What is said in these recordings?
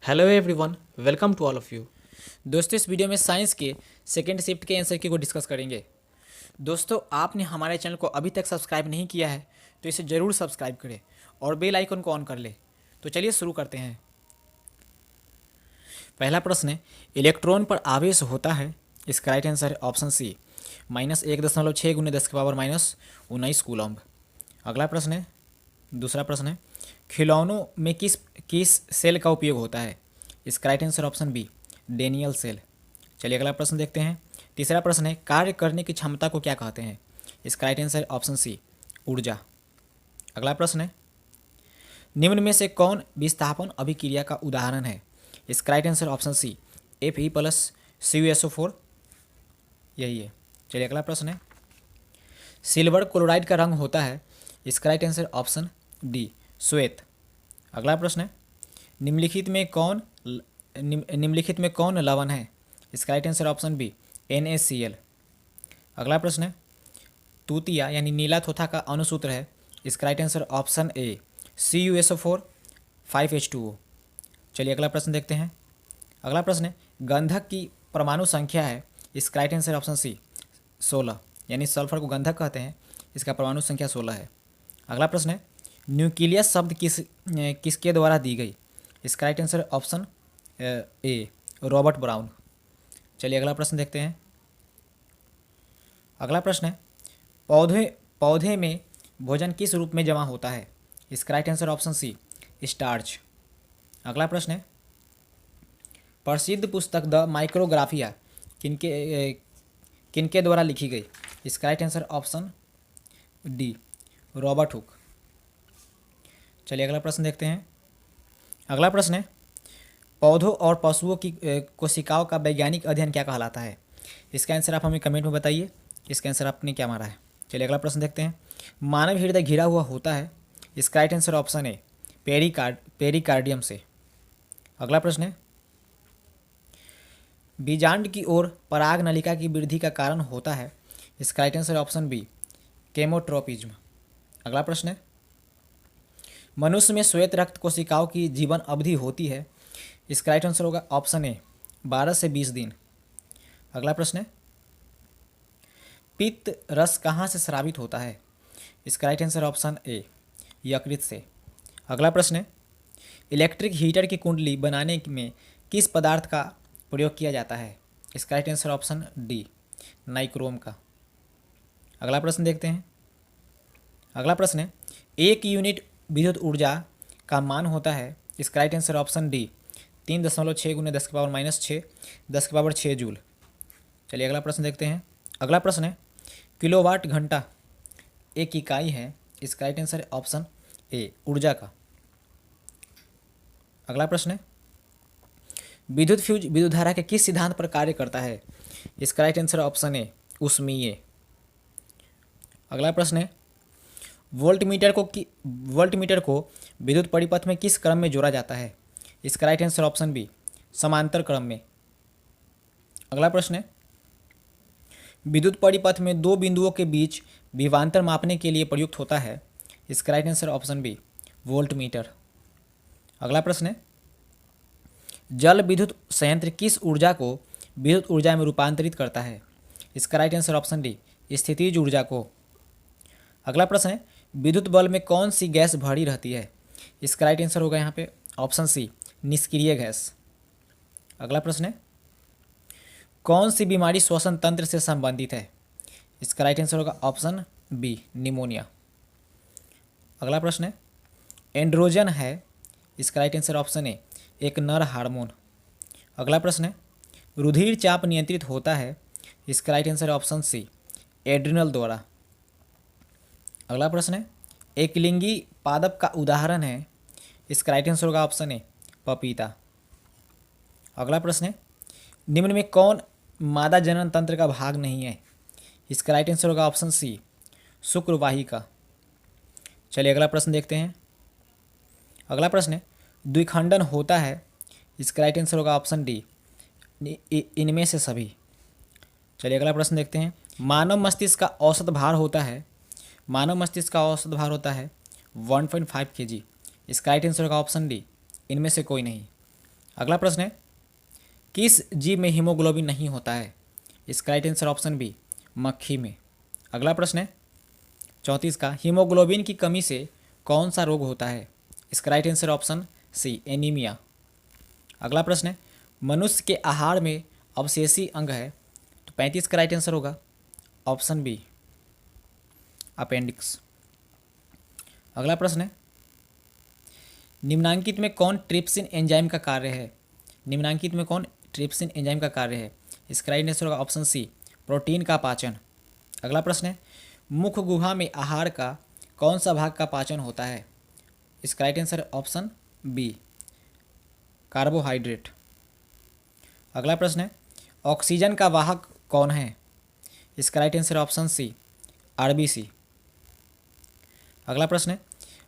Hello everyone, welcome to all of you. दोस्तों, इस video में साइंस के सेकेंड शिफ्ट के आंसर की को डिस्कस करेंगे। दोस्तों, आपने हमारे चैनल को अभी तक सब्सक्राइब नहीं किया है तो इसे ज़रूर सब्सक्राइब करें और बेल आइकन को ऑन कर ले। तो चलिए शुरू करते हैं। पहला प्रश्न है, इलेक्ट्रॉन पर आवेश होता है। इसका राइट आंसर है ऑप्शन सी, -1.6 × 10⁻⁻19 कूलम्ब। अगला प्रश्न है, दूसरा प्रश्न है, खिलौनों में किस किस सेल का उपयोग होता है। इसका right answer option B, Daniell cell. चलिए अगला प्रश्न देखते हैं। तीसरा प्रश्न है, कार्य करने की क्षमता को क्या कहते हैं। इसका राइट आंसर ऑप्शन सी, ऊर्जा। अगला प्रश्न है, निम्न में से कौन विस्थापन अभिक्रिया का उदाहरण है। इसका राइट आंसर ऑप्शन सी, Fe+CuSO4 यही है। चलिए अगला प्रश्न है, सिल्वर क्लोराइड का रंग होता है। इसका राइट आंसर ऑप्शन डी, श्वेत। अगला प्रश्न है, निम्नलिखित में कौन लवण है। इसका right answer option B, NaCl। अगला प्रश्न है, तूतिया यानी नीला थोथा का अणुसूत्र है। इसका right answer option A, CuSO4 5H2O। चलिए अगला प्रश्न देखते हैं। अगला प्रश्न है, गंधक की परमाणु संख्या है। इसका राइट आंसर ऑप्शन सी, 16, यानी सल्फर को गंधक कहते हैं। इसका परमाणु संख्या 16 है। अगला प्रश्न है, न्यूक्लियस शब्द किसके द्वारा दी गई। इसका right answer option A, Robert brown. चलिए अगला प्रश्न देखते हैं। अगला प्रश्न है, पौधे पौधे में भोजन किस रूप में जमा होता है। इसका right answer option C, starch. अगला प्रश्न है, प्रसिद्ध पुस्तक द माइक्रोग्राफिया किनके द्वारा लिखी गई। इसका right answer option D, Robert Hooke. चलिए अगला प्रश्न देखते हैं। अगला प्रश्न है, पौधों और पशुओं की कोशिकाओं का वैज्ञानिक अध्ययन क्या कहलाता है। इसका आंसर आप हमें कमेंट में बताइए। इसका आंसर आपने क्या मारा है। चलिए अगला प्रश्न देखते हैं। मानव हृदय घिरा हुआ होता है। इसका राइट आंसर ऑप्शन है, पेरिकार्डियम से। अगला प्रश्न है, बीजांड की ओर पराग नलिका की वृद्धि का कारण होता है। इसका right answer option B, chemotropism. अगला प्रश्न है, मनुष्य में श्वेत रक्त कोशिकाओं की जीवन अवधि होती है। इसका राइट आंसर होगा ऑप्शन ए, 12 से 20 दिन। अगला प्रश्न है, पित्त रस कहाँ से स्रावित होता है। इसका राइट आंसर ऑप्शन ए, यकृत से। अगला प्रश्न है, इलेक्ट्रिक हीटर की कुंडली बनाने में किस पदार्थ का प्रयोग किया जाता है। इसका right answer option D, nichrome का। अगला प्रश्न देखते हैं। अगला प्रश्न है, 1 यूनिट विद्युत ऊर्जा का मान होता है। इसका right answer option D, 3.6 × 10⁻⁻6 joule. चलिए अगला प्रश्न देखते हैं। अगला प्रश्न है, किलोवाट घंटा एक इकाई है। इसका राइट आंसर है ऑप्शन ए, ऊर्जा का। अगला प्रश्न है, विद्युत फ्यूज विद्युत धारा के किस सिद्धांत पर कार्य करता है। इसका राइट आंसर ऑप्शन ए, ऊष्मीय। अगला प्रश्न है, वोल्टमीटर को विद्युत परिपथ में किस क्रम में जोड़ा जाता है। इसका राइट आंसर ऑप्शन बी, समांतर क्रम में। अगला प्रश्न है, विद्युत परिपथ में दो बिंदुओं के बीच विभवांतर मापने के लिए प्रयुक्त होता है। इसका right answer option B, voltmeter. अगला प्रश्न है, जल विद्युत संयंत्र किस ऊर्जा को विद्युत ऊर्जा में रूपांतरित करता है। इसका राइट आंसर ऑप्शन डी, स्थितिज ऊर्जा को। अगला प्रश्न है, विद्युत बल्ब में कौन सी गैस भरी रहती है। इसका राइट आंसर होगा यहाँ पे ऑप्शन सी, निष्क्रिय गैस। अगला प्रश्न है, कौन सी बीमारी श्वसन तंत्र से संबंधित है। इसका राइट आंसर होगा ऑप्शन बी, निमोनिया। अगला प्रश्न है, एंड्रोजन है। इसका राइट आंसर ऑप्शन ए, एक नर हार्मोन। अगला प्रश्न है, रुधिर चाप नियंत्रित होता है। इसका right answer option C, adrenal द्वारा। अगला प्रश्न है, एकलिंगी पादप का उदाहरण है। इसका राइट आंसर होगा ऑप्शन ए, पपीता। अगला प्रश्न है, निम्न में कौन मादा जनन तंत्र का भाग नहीं है। इसका राइट आंसर होगा ऑप्शन सी, शुक्रवाहिका। चलिए अगला प्रश्न देखते हैं। अगला प्रश्न है, द्विखंडन होता है। इसका राइट आंसर होगा ऑप्शन डी, इनमें से सभी। चलिए अगला प्रश्न देखते हैं। मानव मस्तिष्क का औसत भार होता है। मानव मस्तिष्क का औसत भार होता है 1.5 kg। इसका राइट आंसर होगा ऑप्शन डी, इनमें से कोई नहीं। अगला प्रश्न है, किस जीव में हीमोग्लोबिन नहीं होता है? इसका राइट आंसर ऑप्शन बी, मक्खी में। अगला प्रश्न है 34 का, हीमोग्लोबिन की कमी से कौन सा रोग होता है? इसका right answer option C, anaemia. अगला प्रश्न है, मनुष्य के आहार में अवशेषी अंग है, तो 35 का राइट आंसर होगा ऑप्शन बी, अपेंडिक्स। अगला प्रश्न है, निम्नांकित में कौन ट्रिप्सिन एंजाइम का कार्य है? निम्नांकित में कौन ट्रिप्सिन एंजाइम का कार्य है? इसका राइट आंसर होगा ऑप्शन सी, प्रोटीन का पाचन। अगला प्रश्न है, मुख गुहा में आहार का कौन सा भाग का पाचन होता है? इसका right answer option B, carbohydrate. अगला प्रश्न है, ऑक्सीजन का वाहक कौन है? इसका right answer option C, RBC. अगला प्रश्न है,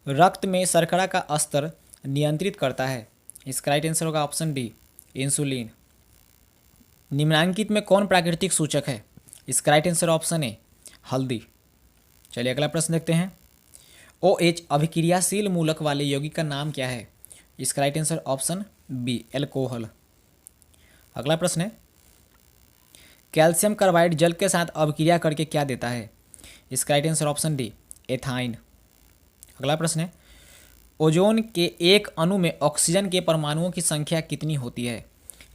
रक्त में शर्करा का स्तर नियंत्रित करता है? इसका राइट आंसर होगा ऑप्शन डी, इंसुलिन। निम्नांकित में कौन प्राकृतिक सूचक है? इसका राइट आंसर ऑप्शन ए, हल्दी। चलिए अगला प्रश्न देखते हैं, OH अभिक्रियाशील मूलक वाले यौगिक का नाम क्या है? इसका right answer option B, alcohol. अगला प्रश्न है, कैल्शियम कार्बाइड जल के साथ अभिक्रिया करके क्या देता है? इसका right answer option D, ethyne. अगला प्रश्न है, ओजोन के एक अणु में ऑक्सीजन के परमाणुओं की संख्या कितनी होती है?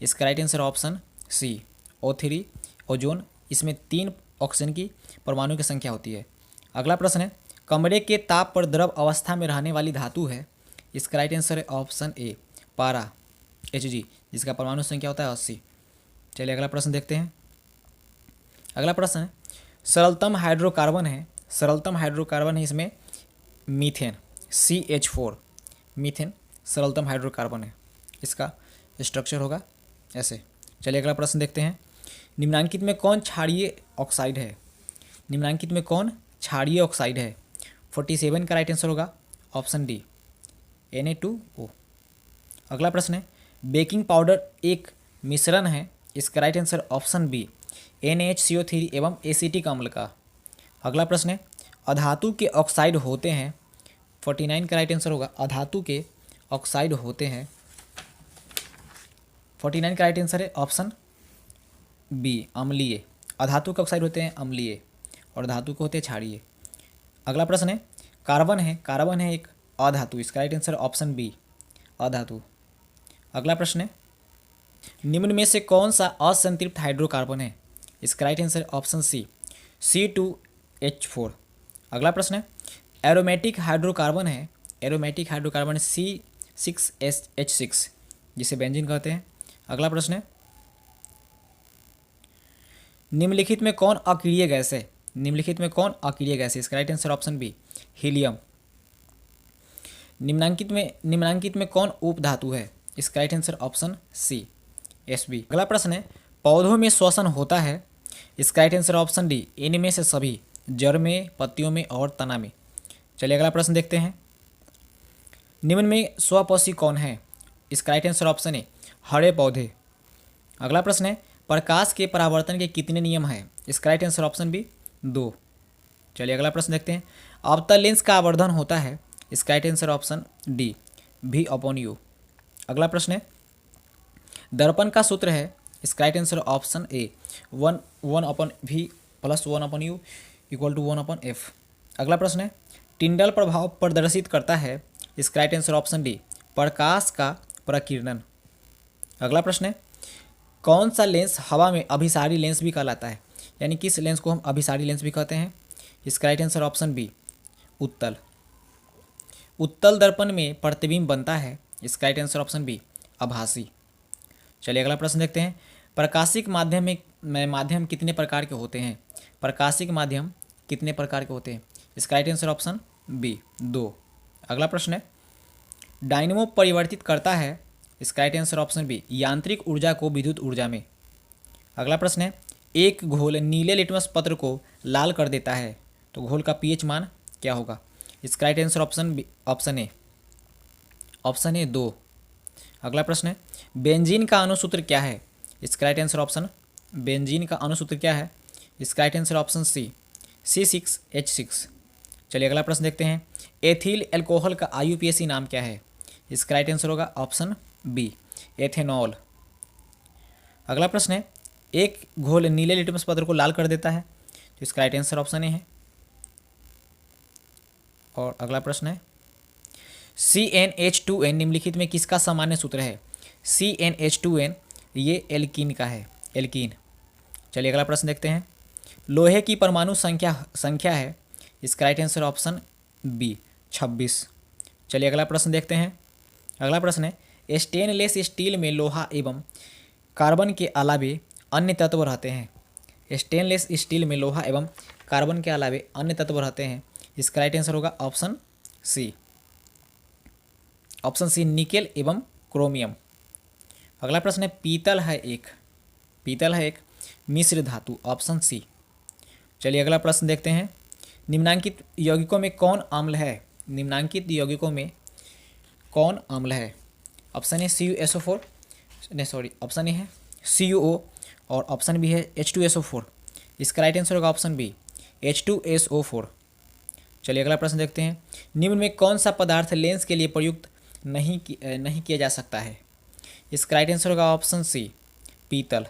इसका right answer option C, O3। Ozone, इसमें 3 ऑक्सीजन की परमाणु की संख्या होती है। अगला प्रश्न है, कमरे के ताप पर द्रव अवस्था में रहने वाली धातु है? इसका राइट आंसर है ऑप्शन ए, पारा, Hg, जिसका परमाणु संख्या होता है 80। चलिए अगला प्रश्न देखते हैं। अगला प्रश्न है, सरलतम हाइड्रोकार्बन है, सरलतम हाइड्रोकार्बन है इसमें मीथेन, CH4, मीथेन सरलतम हाइड्रोकार्बन है। इसका स्ट्रक्चर होगा ऐसे। चलिए अगला प्रश्न देखते हैं, निम्नांकित में कौन क्षारीय ऑक्साइड है? निम्नांकित में कौन क्षारीय ऑक्साइड है? 47 का राइट आंसर होगा ऑप्शन डी, Na2O। अगला प्रश्न है, बेकिंग पाउडर एक मिश्रण है, इसका right answer option B, NaHCO3 एवं एसिटिक अम्ल का। अगला प्रश्न है, अधातु के ऑक्साइड होते हैं, 49 का राइट आंसर होगा अधातु के ऑक्साइड होते हैं, 49 का राइट आंसर है ऑप्शन बी, अम्लीय। अधातु के ऑक्साइड होते हैं अम्लीय और धातु के होते हैं क्षारीय। अगला प्रश्न है, कार्बन है, कार्बन है एक अधातु, इसका राइट आंसर ऑप्शन बी, अधातु। अगला प्रश्न है, निम्न में से कौन सा असंतृप्त हाइड्रोकार्बन है? इसका राइट आंसर ऑप्शन सी, C2H4। अगला प्रश्न है, एरोमेटिक हाइड्रोकार्बन है, एरोमेटिक हाइड्रोकार्बन C6H6, जिसे बेंजीन कहते हैं। अगला प्रश्न है, निम्नलिखित में कौन अक्रिय गैस है? निम्नलिखित में कौन अक्रिय गैस है? इसका right answer option B, helium. निम्नांकित में कौन उपधातु है? इसका right answer option C, Sb। अगला प्रश्न है, पौधों में श्वसन होता है? इसका राइट आंसर ऑप्शन डी, इनमें से सभी, जड़ में, पत्तियों में और तना में। चलिए अगला प्रश्न देखते हैं, निम्न में स्वपोषी कौन है? इसका राइट आंसर ऑप्शन ए, हरे पौधे। अगला प्रश्न है, प्रकाश के परावर्तन के कितने नियम हैं? इसका राइट आंसर ऑप्शन बी, 2। चलिए अगला प्रश्न देखते हैं, अवतल लेंस का आवर्धन होता है? इसका right answer option D, V/U। अगला प्रश्न है, दर्पण का सूत्र है? इसका right answer option A, 1/V + 1/U = 1/F। अगला प्रश्न है, टिंडल प्रभाव प्रदर्शित करता है? इसका राइट आंसर ऑप्शन डी, प्रकाश का प्रकीर्णन। अगला प्रश्न है, कौन सा लेंस हवा में अभिसारी लेंस भी कहलाता है? यानी किस लेंस को हम अभिसारी लेंस भी कहते हैं? इसका राइट आंसर ऑप्शन बी, उत्तल। उत्तल दर्पण में प्रतिबिंब बनता है? इसका राइट आंसर ऑप्शन बी, आभासी। चलिए अगला प्रश्न देखते हैं, प्रकाशिक माध्यम कितने प्रकार के होते हैं? प्रकाशिक माध्यम कितने प्रकार के होते हैं? इसका राइट आंसर ऑप्शन बी, 2। अगला प्रश्न है, डायनेमो परिवर्तित करता है? इसका राइट आंसर ऑप्शन बी, यांत्रिक ऊर्जा को विद्युत ऊर्जा में। अगला प्रश्न है, एक घोल नीले लिटमस पत्र को लाल कर देता है, तो घोल का pH मान क्या होगा? इसका राइट आंसर ऑप्शन ए, 2। अगला प्रश्न है, बेंजीन का अणुसूत्र क्या है? इसका राइट आंसर ऑप्शन, बेंजीन का अणुसूत्र क्या है? इसका राइट आंसर ऑप्शन सी, C6H6। चलिए अगला प्रश्न देखते हैं, एथिल एल्कोहल का IUPAC नाम क्या है? इसका राइट आंसर होगा ऑप्शन बी एथेनॉल। अगला प्रश्न है, एक घोल नीले लिटमस पत्र को लाल कर देता है, तो इसका राइट आंसर ऑप्शन ए है। और अगला प्रश्न है, CnH2n निम्नलिखित में किसका सामान्य सूत्र है? CnH2n ये एल्कीन का है, एल्कीन। चलिए अगला प्रश्न देखते हैं, लोहे की परमाणु संख्या है, इसका राइट आंसर ऑप्शन बी 26। चलिए अगला प्रश्न देखते हैं। अगला प्रश्न है, स्टेनलेस स्टील में लोहा एवं कार्बन के अलावे अन्य तत्व रहते हैं। स्टेनलेस स्टील में लोहा एवं कार्बन के अलावे अन्य तत्व रहते हैं, इसका राइट आंसर होगा option C. Option C nickel एवं क्रोमियम। अगला प्रश्न है, पीतल है एक मिश्र धातु, ऑप्शन सी। चलिए अगला प्रश्न देखते हैं, निम्नांकित यौगिकों में कौन अम्ल है? निम्नांकित यौगिकों में कौन अम्ल है? ऑप्शन ए CuSO4, नहीं सॉरी, ऑप्शन ए है CuO और ऑप्शन बी है H2SO4। इसका राइट आंसर होगा ऑप्शन बी H2SO4। चलिए अगला प्रश्न देखते हैं, निम्न में कौन सा पदार्थ लेंस के लिए प्रयुक्त नहीं किया जा सकता है? इसका राइट आंसर होगा ऑप्शन सी पीतल।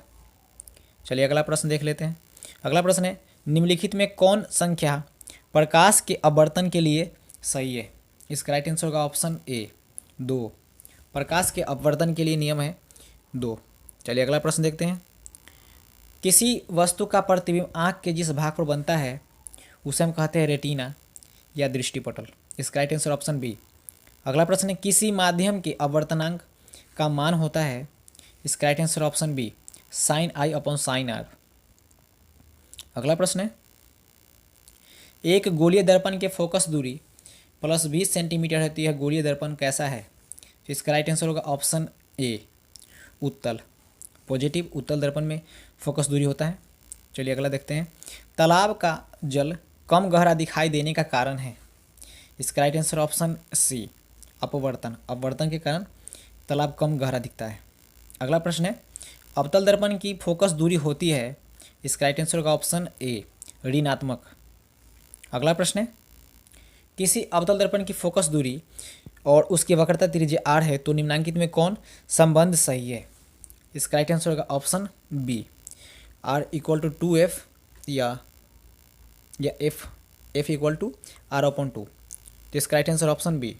चलिए अगला प्रश्न देख लेते हैं। अगला प्रश्न है, निम्नलिखित में कौन संख्या प्रकाश के अपवर्तन के लिए सही है? इसका राइट आंसर होगा ऑप्शन ए 2। प्रकाश के अपवर्तन के लिए नियम है 2। चलिए अगला प्रश्न देखते हैं, किसी वस्तु का प्रतिबिंब आँख के जिस भाग पर बनता है उसे हम कहते हैं रेटिना या दृष्टिपटल। इसका राइट आंसर ऑप्शन बी। अगला प्रश्न है, किसी माध्यम के अपवर्तनांक का मान होता है? इसका right answer option B sin I/sin R। अगला प्रश्न है, एक गोलीय दर्पण के फोकस दूरी +20 सेंटीमीटर है, तो यह गोलीय दर्पण कैसा है? तो इसका राइट आंसर होगा ऑप्शन ए उत्तल, पॉजिटिव उत्तल दर्पण में फोकस दूरी होता है। चलिए अगला देखते हैं, तालाब का जल कम गहरा दिखाई देने का कारण है? इसका राइट आंसर ऑप्शन सी अपवर्तन के कारण तालाब कम गहरा दिखता है। अगला प्रश्न है, अवतल दर्पण की फोकस दूरी होती है? इसका राइट आंसर होगा ऑप्शन ए ऋणात्मक। अगला प्रश्न है, किसी अवतल दर्पण की फोकस दूरी और उसकी वक्रता त्रिज्या r है, तो निम्नांकित में कौन संबंध सही है? इसका राइट आंसर होगा ऑप्शन बी r = 2f या f = r/2। तो इसका राइट आंसर ऑप्शन बी।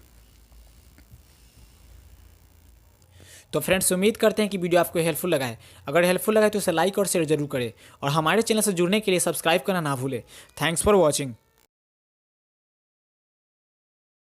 तो फ्रेंड्स, उम्मीद करते हैं कि वीडियो आपको हेल्पफुल लगा है। अगर हेल्पफुल लगा है तो इसे लाइक और शेयर जरूर करें और हमारे चैनल से जुड़ने के लिए सब्सक्राइब करना ना भूलें। Thanks for watching.